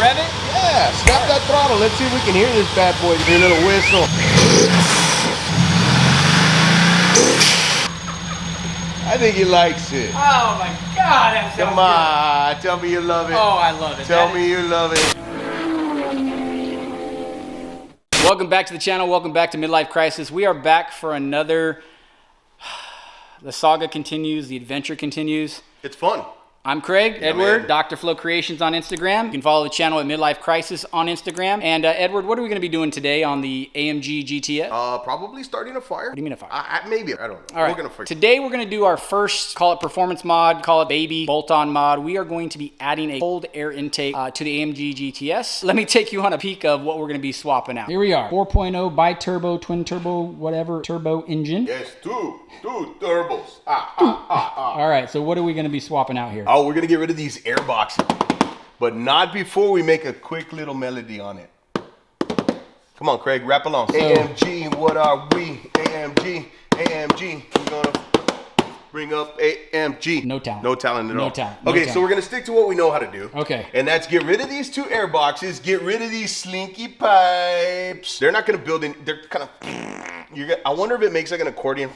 rev it? Yeah, snap that throttle. Let's see if we can hear this bad boy. Give me a little whistle. I think he likes it. Oh my God, that sounds Come on, tell me you love it. good. Oh, I love it. Tell me you love it. Welcome back to the channel. Welcome back to Midlife Crisis. We are back for another. The saga continues. The adventure continues. It's fun. I'm Craig, Yeah, Edward, man. Dr. Flow Creations on Instagram. You can follow the channel at Midlife Crisis on Instagram. And Edward, what are we going to be doing today on the AMG GTS? Probably starting a fire. What do you mean a fire? Maybe, I don't know. All right. We're gonna figure. Today we're going to do our first, call it performance mod, call it baby bolt-on mod. We are going to be adding a cold air intake to the AMG GTS. Let me take you on a peek of what we're going to be swapping out. Here we are, 4.0 bi-turbo, twin turbo, whatever turbo engine. Yes, two turbos. All right, so what are we going to be swapping out here? Oh, we're gonna get rid of these air boxes, but not before we make a quick little melody on it. Come on, Craig, rap along. AMG, what are we? AMG. We're gonna bring up AMG. No talent. No talent at all. No talent. Okay, so we're gonna stick to what we know how to do. Okay. And that's get rid of these two air boxes, get rid of these slinky pipes. They're not gonna build in, they're kind of, I wonder if it makes like an accordion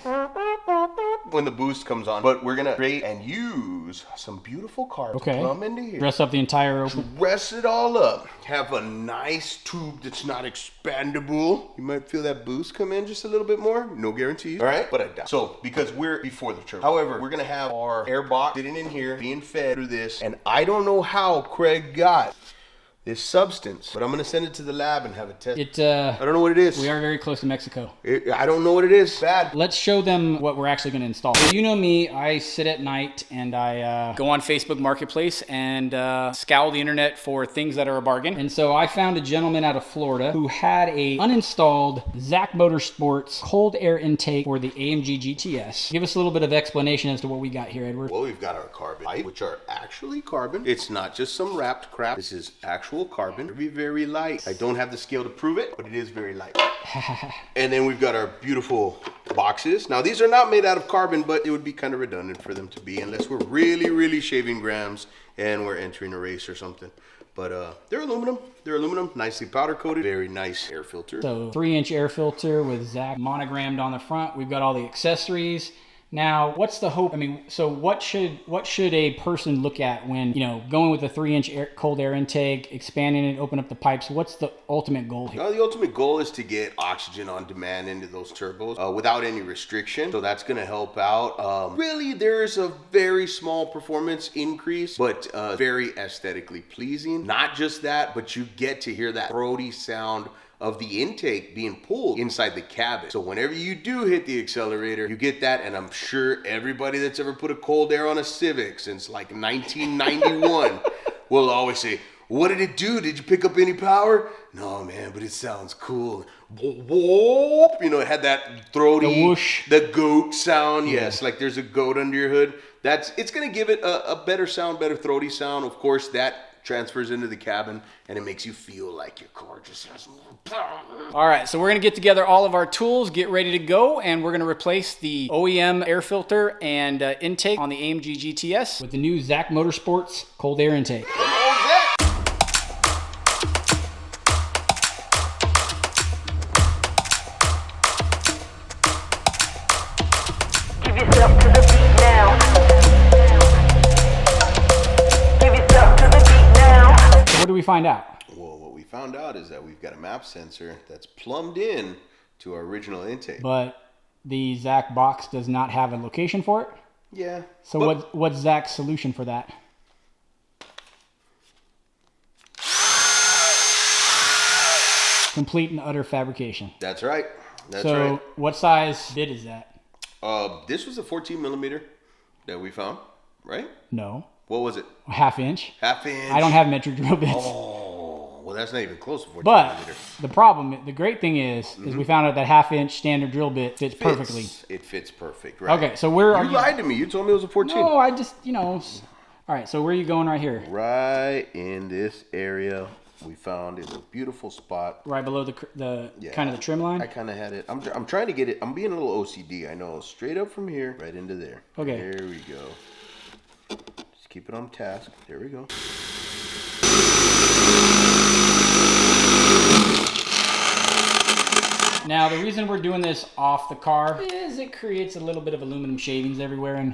when the boost comes on. But we're gonna create and use some beautiful carbon to plumb into here. Dress up the entire Dress it all up. Have a nice tube that's not expandable. You might feel that boost come in just a little bit more. No guarantees. All right, but I doubt. So because we're before the turbo. However, we're gonna have our air box sitting in here, being fed through this, and I don't know how Craig got this substance, but I'm gonna send it to the lab and have it tested. I don't know what it is. We are very close to Mexico. I don't know what it is. Bad. Let's show them what we're actually going to install. So you know me, I sit at night and I go on Facebook Marketplace and scour the internet for things that are a bargain. And so I found a gentleman out of Florida who had a uninstalled ZAC Motorsports cold air intake for the AMG GTS. Give us a little bit of explanation as to what we got here, Edward. Well, we've got our carbon pipe, which are actually carbon. It's not just some wrapped crap. This is actual carbon. Very, very light. I don't have the scale to prove it, but it is very light. And then we've got our beautiful boxes. Now, these are not made out of carbon, but it would be kind of redundant for them to be unless we're really, really shaving grams and we're entering a race or something. But they're aluminum. They're aluminum, nicely powder coated. Very nice air filter. So 3-inch air filter with ZAC monogrammed on the front. We've got all the accessories. Now, what's the hope? I mean, so what should a person look at when, you know, going with a 3-inch cold air intake, expanding it, open up the pipes? What's the ultimate goal here? The ultimate goal is to get oxygen on demand into those turbos without any restriction. So that's going to help out. Really, there's a very small performance increase, but very aesthetically pleasing. Not just that, but you get to hear that throaty sound of the intake being pulled inside the cabin. So whenever you do hit the accelerator, you get that, and I'm sure everybody that's ever put a cold air on a Civic since like 1991 will always say, what did it do? Did you pick up any power? No, man, but it sounds cool. You know, it had that throaty, the whoosh, the goat sound. Yes, like there's a goat under your hood. It's gonna give it a better sound, better throaty sound. Of course, that transfers into the cabin and it makes you feel like your car just has more power. All right, so we're gonna get together all of our tools, get ready to go, and we're gonna replace the OEM air filter and intake on the AMG GTS with the new ZAC Motorsports cold air intake. Give yourself to the beat now. Give yourself to the beat now. So what do we find out? Well, what we found out is that we've got a map sensor that's plumbed in to our original intake. But the ZAC box does not have a location for it? Yeah. So what's ZAC's solution for that? Complete and utter fabrication. That's right. That's so right. What size bit is that? This was a 14 millimeter that we found, right? No. What was it? A half-inch. Half-inch. I don't have metric drill bits. Oh, well, that's not even close to 14 but millimeter. the great thing is we found out that half-inch standard drill bit fits perfectly. It fits perfect, right? Okay, so where are you? You lied to me. You told me it was a 14. No, I just, you know. All right, so where are you going right here? Right in this area. We found is a beautiful spot. Right below the kind of the trim line? I kind of had it. I'm trying to get it. I'm being a little OCD. I know. Straight up from here, right into there. Okay. There we go. Just keep it on task. There we go. Now, the reason we're doing this off the car is it creates a little bit of aluminum shavings everywhere, and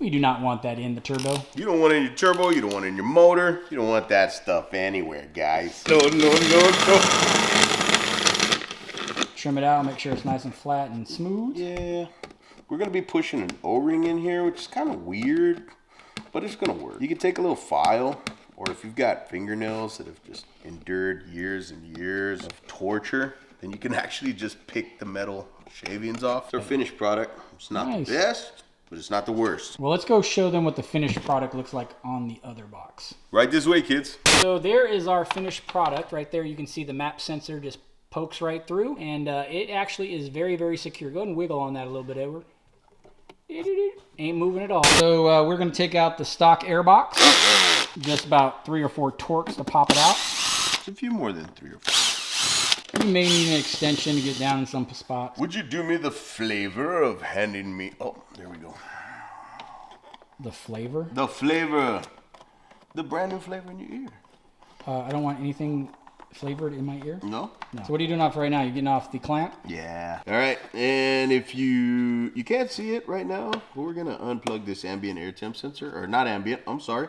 we do not want that in the turbo. You don't want it in your turbo, you don't want it in your motor, you don't want that stuff anywhere, guys. No. Trim it out, make sure it's nice and flat and smooth. Yeah, we're gonna be pushing an O-ring in here, which is kind of weird, but it's gonna work. You can take a little file, or if you've got fingernails that have just endured years and years of torture, then you can actually just pick the metal shavings off. It's our finished product. It's not the best, but it's not the worst. Well, let's go show them what the finished product looks like on the other box. Right this way, kids. So there is our finished product. Right there you can see the map sensor just pokes right through, and it actually is very, very secure. Go ahead and wiggle on that a little bit, Edward. Ain't moving at all. So we're going to take out the stock air box. Just about 3 or 4 torques to pop it out. It's a few more than 3 or 4. You may need an extension to get down in some spots. Would you do me the flavor of handing me... Oh, there we go. The flavor? The flavor. The brand new flavor in your ear. I don't want anything flavored in my ear. No? No. So what are you doing off right now? You're getting off the clamp? Yeah. All right. And if you can't see it right now, but we're going to unplug this ambient air temp sensor. Or not ambient. I'm sorry.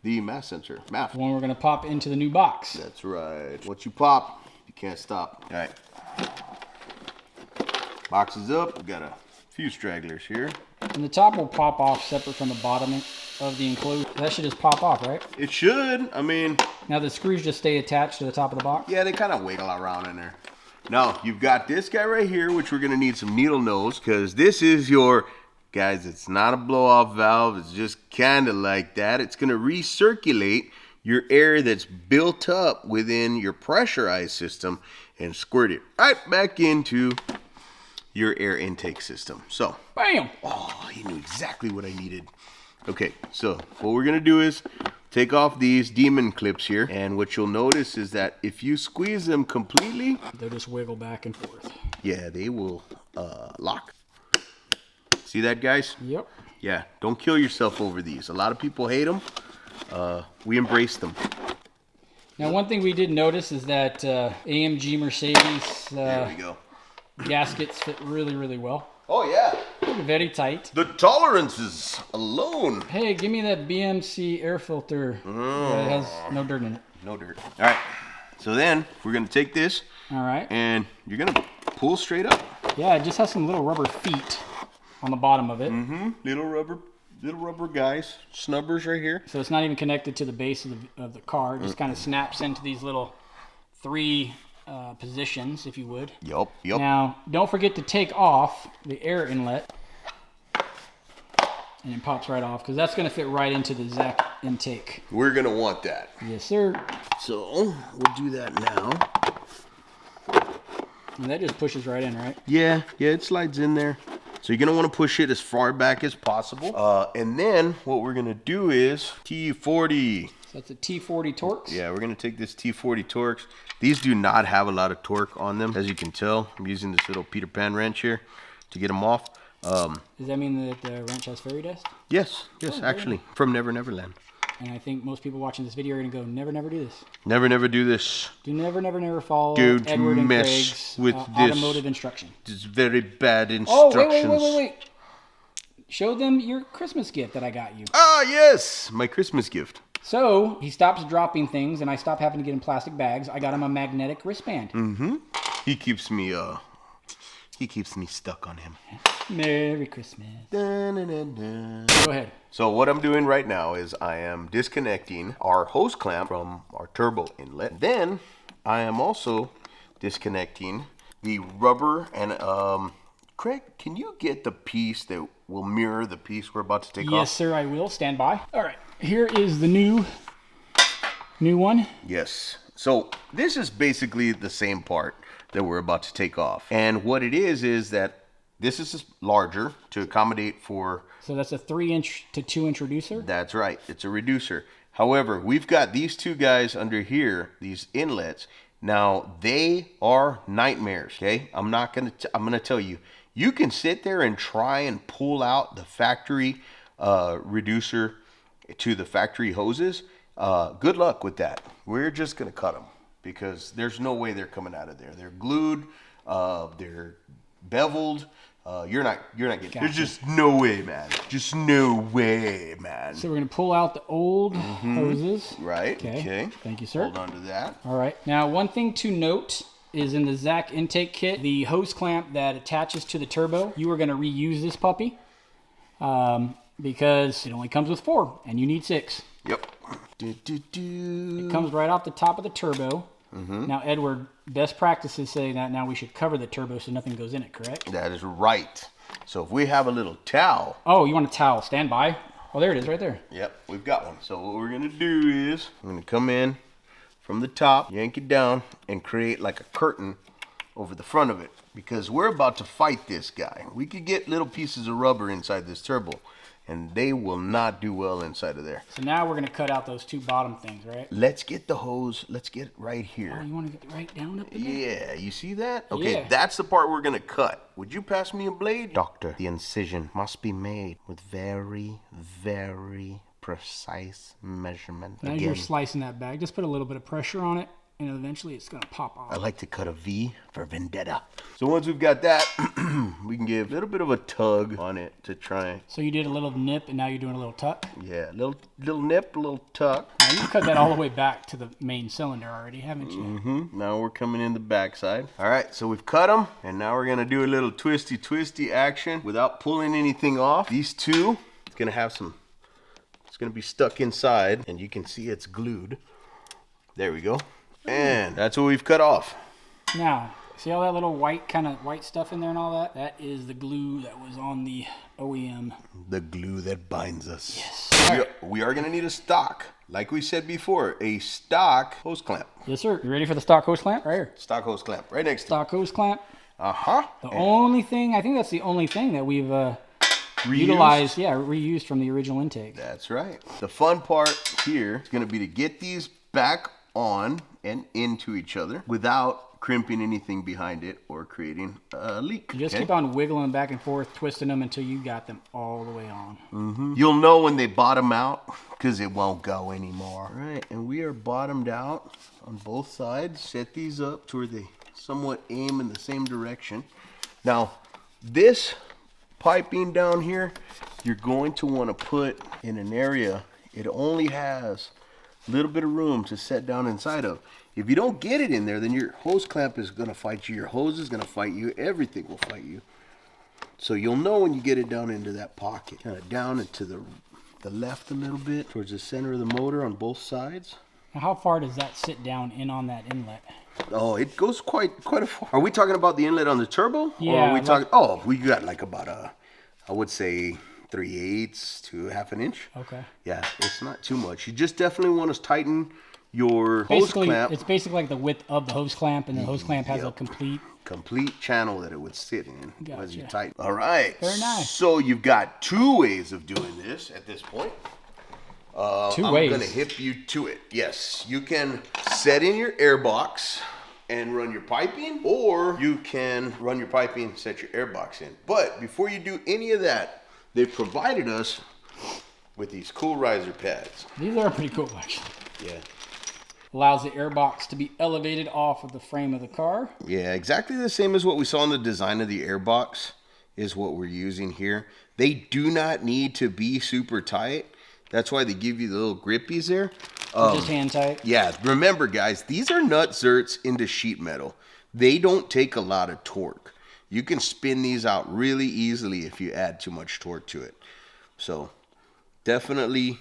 The mass sensor. MAF. The one we're going to pop into the new box. That's right. Once you pop... You can't stop. All right. Box is up. We've got a few stragglers here. And the top will pop off separate from the bottom of the enclosure. That should just pop off, right? It should. I mean... Now the screws just stay attached to the top of the box? Yeah, they kind of wiggle around in there. Now, you've got this guy right here, which we're going to need some needle nose, because this is your... Guys, it's not a blow-off valve. It's just kind of like that. It's going to recirculate your air that's built up within your pressurized system and squirt it right back into your air intake system. So, bam! Oh, he knew exactly what I needed. Okay, so what we're gonna do is take off these demon clips here, and what you'll notice is that if you squeeze them completely, they'll just wiggle back and forth. Yeah, they will lock. See that, guys? Yep. Yeah, don't kill yourself over these. A lot of people hate them. We embrace them. Now, one thing we did notice is that AMG Mercedes there we go. Gaskets fit really, really well. Oh, yeah. Very tight. The tolerances alone. Hey, give me that BMC air filter. It has no dirt in it. No dirt. All right. So then we're going to take this. All right. And you're going to pull straight up. Yeah, it just has some little rubber feet on the bottom of it. Mm-hmm. Little rubber guys. Snubbers right here. So it's not even connected to the base of the car. It just kind of snaps into these little 3 positions, if you would. Yup. Now, don't forget to take off the air inlet. And it pops right off, because that's going to fit right into the ZAC intake. We're going to want that. Yes, sir. So, we'll do that now. And that just pushes right in, right? Yeah, it slides in there. So you're going to want to push it as far back as possible. And then what we're going to do is T40. So that's a T40 Torx? Yeah, we're going to take this T40 Torx. These do not have a lot of torque on them. As you can tell, I'm using this little Peter Pan wrench here to get them off. Does that mean that the wrench has fairy dust? Yes, actually. From Never Never Land. And I think most people watching this video are going to go, never, never do this. Never, never do this. Do never, never, never follow Don't Edward and mess Craig's with this. automotive instruction. It's very bad instructions. Oh, wait. Show them your Christmas gift that I got you. Ah, yes, my Christmas gift. So, he stops dropping things, and I stop having to get in plastic bags. I got him a magnetic wristband. Mm-hmm. He keeps me stuck on him. Merry Christmas. Dun, dun, dun, dun. Go ahead. So what I'm doing right now is I am disconnecting our hose clamp from our turbo inlet. Then I am also disconnecting the rubber and Craig, can you get the piece that will mirror the piece we're about to take off? Yes, sir, I will. Stand by. All right. Here is the new one. Yes. So this is basically the same part that we're about to take off. And what it is that this is larger to accommodate for... So that's a 3-inch to 2-inch reducer? That's right. It's a reducer. However, we've got these two guys under here, these inlets. Now, they are nightmares, okay? I'm going to tell you. You can sit there and try and pull out the factory reducer to the factory hoses. Good luck with that. We're just going to cut them because there's no way they're coming out of there. They're glued. They're beveled. You're not getting. Gotcha. There's just no way, man. Just no way, man. So we're gonna pull out the old hoses. Right. Okay. Thank you, sir. Hold on to that. All right. Now, one thing to note is in the ZAC intake kit, the hose clamp that attaches to the turbo, you are gonna reuse this puppy because it only comes with 4 and you need 6. Yep. It comes right off the top of the turbo. Now, Edward, best practices say that now we should cover the turbo so nothing goes in it, correct? That is right. So if we have a little towel. Oh, you want a towel? Stand by. Oh, there it is right there. Yep, we've got one. So what we're going to do is we're going to come in from the top, yank it down, and create like a curtain over the front of it. Because we're about to fight this guy. We could get little pieces of rubber inside this turbo, and they will not do well inside of there. So now we're going to cut out those 2 bottom things, right? Let's get the hose. Let's get it right here. Oh, you want to get right down up in there? Yeah, you see that? Okay, Yeah. that's the part we're going to cut. Would you pass me a blade? Doctor, the incision must be made with very, very precise measurement. Now you're slicing that bag. Just put a little bit of pressure on it, and eventually it's going to pop off. I like to cut a V for vendetta. So once we've got that, we can give a little bit of a tug on it to try. So you did a little nip, and now you're doing a little tuck. Yeah, little nip, a little tuck. Now you cut that all the way back to the main cylinder already, haven't you? Now we're coming in the backside. All right, so we've cut them, and now we're gonna do a little twisty action without pulling anything off. These two, it's gonna have some, it's gonna be stuck inside, and you can see it's glued. There we go. And that's what we've cut off. Now, see all that little white stuff in there and all that? That is the glue that was on the OEM. The glue that binds us. Yes. We are gonna need a stock. Like we said before, a stock hose clamp. Yes, sir. You ready for the stock hose clamp? Right here. Stock hose clamp, right next to Stock hose clamp. Uh-huh. The only thing, I think that's the only thing that we've Reused? utilized, reused from the original intake. That's right. The fun part here is gonna be to get these back on and into each other without crimping anything behind it or creating a leak. You just okay? keep on wiggling back and forth, twisting them until you got them all the way on. You'll know when they bottom out because it won't go anymore. All right, and we are bottomed out on both sides. Set these up to where they somewhat aim in the same direction. Now, this piping down here, you're going to want to put in an area. It only has a little bit of room to set down inside of. If you don't get it in there, then your hose clamp is going to fight you. Your hose is going to fight you. Everything will fight you. So you'll know when you get it down into that pocket. Kind of down into the left a little bit, towards the center of the motor on both sides. Now, how far does that sit down in on that inlet? Oh, it goes quite a far. Are we talking about the inlet on the turbo? Yeah, Or are we like- talking? Oh, we got like about I would say 3/8 to half an inch. Okay. Yeah, it's not too much. You just definitely want to tighten your hose Basically, clamp. it's basically like the width of the hose clamp, and the hose clamp has a Yep. complete. channel that it would sit in as you Gotcha. tighten. All right. Very nice. So you've got 2 ways of doing this at this point. 2 ways. I'm gonna hip you to it. Yes, you can set in your air box and run your piping, or you can run your piping, set your air box in. But before you do any of that, they've provided us with these cool riser pads. These are pretty cool, actually. Yeah. Allows the airbox to be elevated off of the frame of the car. Yeah, exactly the same as what we saw in the design of the airbox is what we're using here. They do not need to be super tight. That's why they give you the little grippies there. Just hand tight. Yeah, remember guys, these are nut zerts into sheet metal. They don't take a lot of torque. You can spin these out really easily if you add too much torque to it. So definitely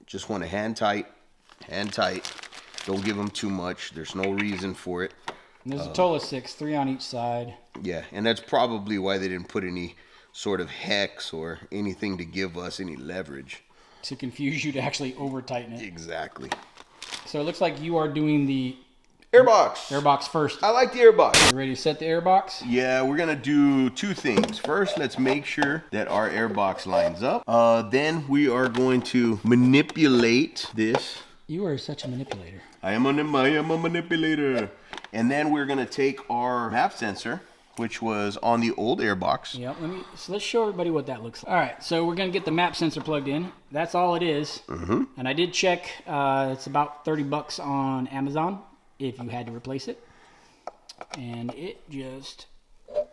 just want to hand tight. Don't give them too much. There's no reason for it. And there's a total of 6, 3 on each side. Yeah, and that's probably why they didn't put any sort of hex or anything to give us any leverage. To confuse you to actually over tighten it. Exactly. So it looks like you are doing the Airbox. first. I like the airbox. You ready to set the airbox? Yeah, we're gonna do 2 things. First, let's make sure that our airbox lines up. Then we are going to manipulate this. You are such a manipulator. I am a manipulator. And then we're gonna take our map sensor, which was on the old airbox. Yep. So let's show everybody what that looks like. All right. So we're gonna get the map sensor plugged in. That's all it is. And I did check. It's about $30 on Amazon if you had to replace it. and it just,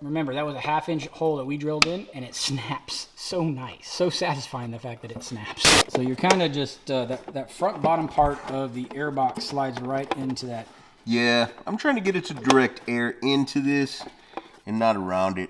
remember, that was a 1/2 inch hole that we drilled in, and it snaps so nice. So satisfying, the fact that it snaps. So you're kind of just, that front bottom part of the air box slides right into that. Yeah, I'm trying to get it to direct air into this and not around it.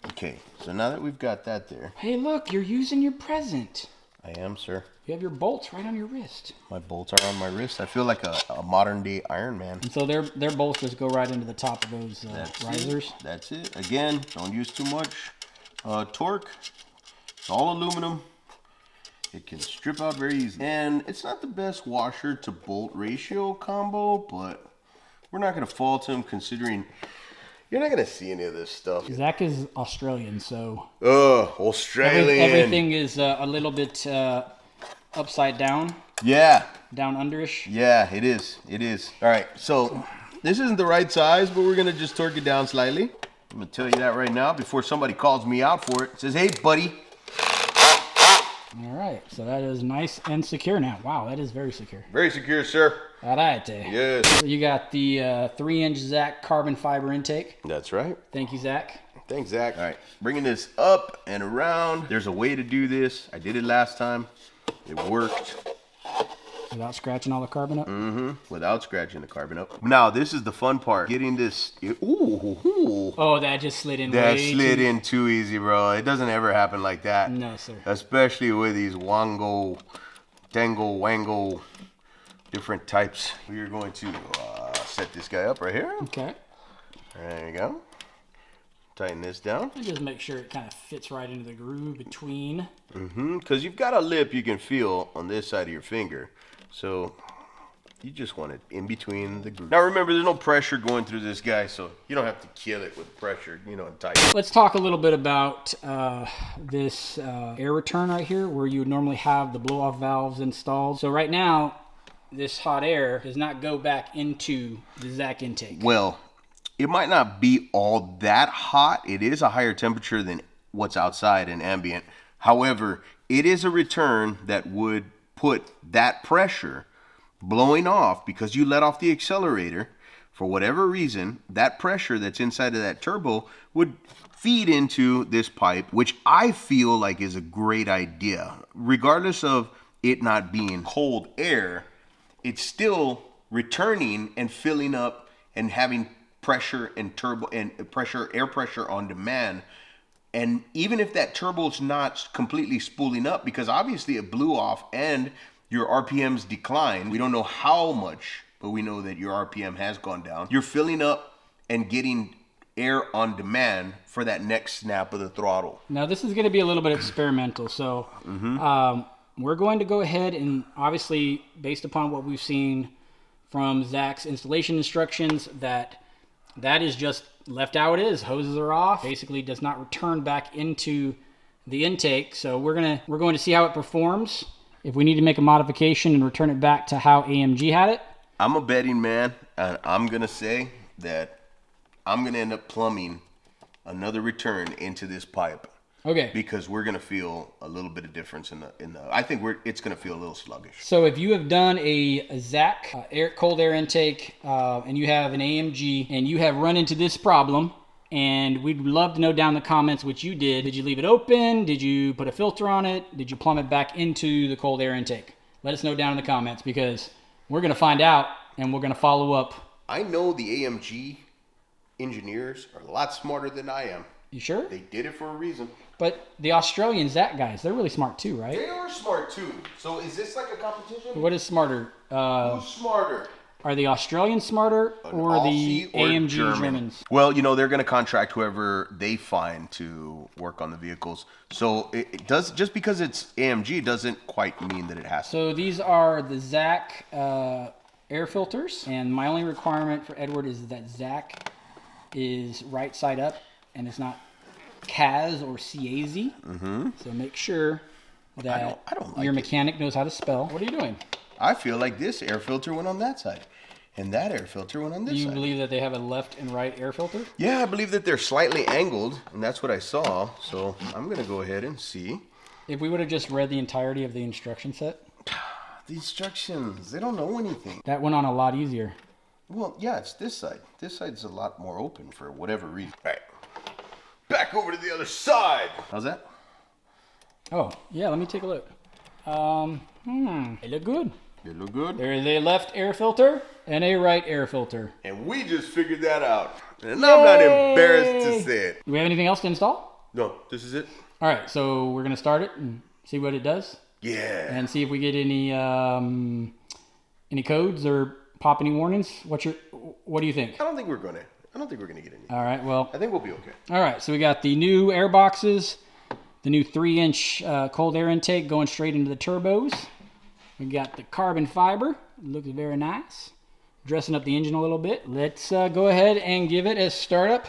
Okay, so now that we've got that there. Hey, look, you're using your present. I am, sir. You have your bolts right on your wrist. My bolts are on my wrist. I feel like a modern day Iron Man. And so their bolts just go right into the top of those risers. That's it. Again, don't use too much torque. It's all aluminum. It can strip out very easily. And it's not the best washer to bolt ratio combo, but we're not going to fault him considering you're not going to see any of this stuff. ZAC is Australian, so Australian. everything is a little bit upside down. Yeah. Down underish. Yeah, it is. It is. All right, so this isn't the right size, but we're going to just torque it down slightly. I'm going to tell you that right now before somebody calls me out for it. It says, hey, buddy. All right, so that is nice and secure now. Wow, that is very secure. Very secure, sir. All right. Yes. So you got the 3-inch ZAC carbon fiber intake. That's right. Thank you, ZAC. Thanks, Zach. All right, bringing this up and around. There's a way to do this. I did it last time. It worked. Without scratching all the carbon up? Mm-hmm. Without scratching the carbon up. Now, this is the fun part. Getting this... Ooh. Oh, that just slid in That way slid in too easy, bro. It doesn't ever happen like that. No, sir. Especially with these wango, wango, different types. We are going to set this guy up right here. Okay. There you go. Tighten this down. And just make sure it kind of fits right into the groove between. Mm-hmm. Because you've got a lip you can feel on this side of your finger. So you just want it in between the groove. Now remember, there's no pressure going through this guy, so you don't have to kill it with pressure, and tighten. Let's talk a little bit about this air return right here, where you would normally have the blow-off valves installed. So right now, this hot air does not go back into the ZAC intake. Well, it might not be all that hot. It is a higher temperature than what's outside in ambient. However, it is a return that would put that pressure blowing off because you let off the accelerator for whatever reason. That pressure that's inside of that turbo would feed into this pipe, which I feel like is a great idea. Regardless of it not being cold air, it's still returning and filling up and having pressure and turbo and air pressure on demand. And even if that turbo's not completely spooling up, because obviously it blew off and your RPMs decline, we don't know how much, but we know that your RPM has gone down. You're filling up and getting air on demand for that next snap of the throttle. Now this is going to be a little bit experimental, so we're going to go ahead and obviously, based upon what we've seen from ZAC's installation instructions, that is just left how it is. Hoses are off. Basically does not return back into the intake. So we're going to see how it performs. If we need to make a modification and return it back to how AMG had it. I'm a betting man, and I'm going to say that I'm going to end up plumbing another return into this pipe. Okay. Because we're going to feel a little bit of difference in the I think it's going to feel a little sluggish. So if you have done a ZAC cold air intake and you have an AMG and you have run into this problem, and we'd love to know down in the comments what you did. Did you leave it open? Did you put a filter on it? Did you plumb it back into the cold air intake? Let us know down in the comments, because we're going to find out and we're going to follow up. I know the AMG engineers are a lot smarter than I am. You sure? They did it for a reason. But the Australian ZAC guys, they're really smart too, right? They are smart too. So is this like a competition? What is smarter? Who's smarter? Are the Australians smarter or the Aussie or AMG German? Germans? Well, they're going to contract whoever they find to work on the vehicles. So it does, just because it's AMG doesn't quite mean that it has to. So these are the ZAC air filters, and my only requirement for Edward is that ZAC is right side up and it's not CAZ or CAZ. So make sure that I don't like your it. mechanic knows how to spell. What are you doing? I feel like this air filter went on that side, and that air filter went on this Do you side. believe that they have a left and right air filter? Yeah, I believe that they're slightly angled, and that's what I saw. So I'm going to go ahead and see. If we would have just read the entirety of the instruction set, The instructions, they don't know anything. that went on a lot easier. Well, yeah, it's this side. This side's a lot more open for whatever reason. All right, back over to the other side. How's that? Oh, yeah, let me take a look. They look good. They look good. There is a left air filter and a right air filter. And we just figured that out. And I'm not embarrassed to say it. Do we have anything else to install? No, this is it. All right, so we're gonna start it and see what it does. Yeah. And see if we get any codes or pop any warnings. What do you think? I don't think we're gonna get any. All right, well. I think we'll be okay. All right, so we got the new air boxes, the new 3-inch cold air intake going straight into the turbos. We got the carbon fiber. It looks very nice. Dressing up the engine a little bit. Let's go ahead and give it a startup.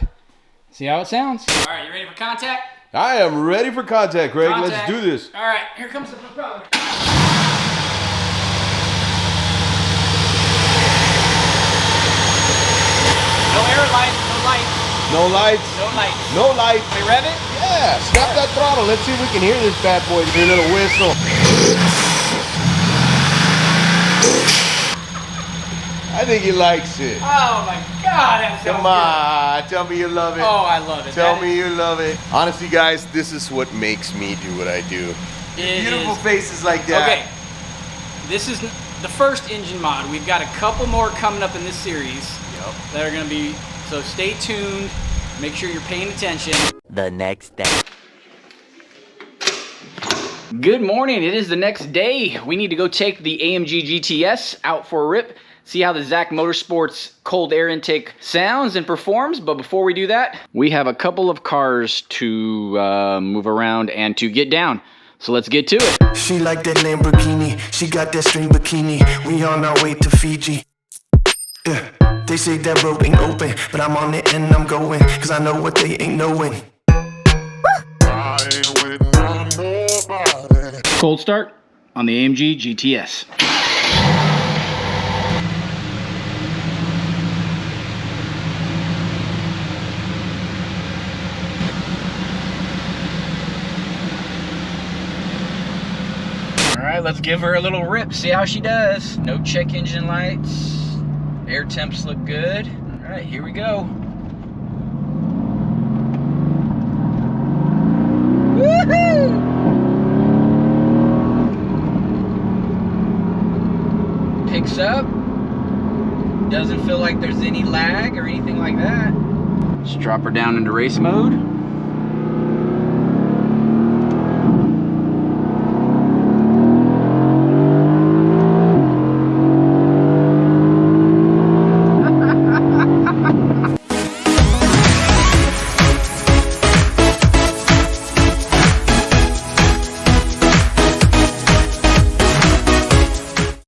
See how it sounds. All right, you ready for contact? I am ready for contact, Greg. Let's do this. All right, here comes the propeller. No air lights, no lights. No lights. No lights. No lights. We rev it? Yeah, snap that throttle. Let's see if we can hear this bad boy. Hear a little whistle. I think he likes it. Oh my God, that sounds Come on, tell me you love it. good. Oh, I love it. Tell me you love it. Honestly, guys, this is what makes me do what I do. Beautiful faces like that. Okay, this is the first engine mod. We've got a couple more coming up in this series that are going to be, so stay tuned. Make sure you're paying attention. The next day. Good morning. It is the next day. We need to go take the AMG GTS out for a rip. See how the ZAC Motorsports cold air intake sounds and performs. But before we do that, we have a couple of cars to move around and to get down. So let's get to it. She like that Lamborghini, she got that string bikini. We on our way to Fiji. Yeah, they say that road ain't open, but I'm on it and I'm going, cause I know what they ain't knowing. Cold start on the AMG GTS. All right, let's give her a little rip, see how she does. No check engine lights. Air temps look good. All right, here we go. Woohoo! Picks up. Doesn't feel like there's any lag or anything like that. Just drop her down into race mode.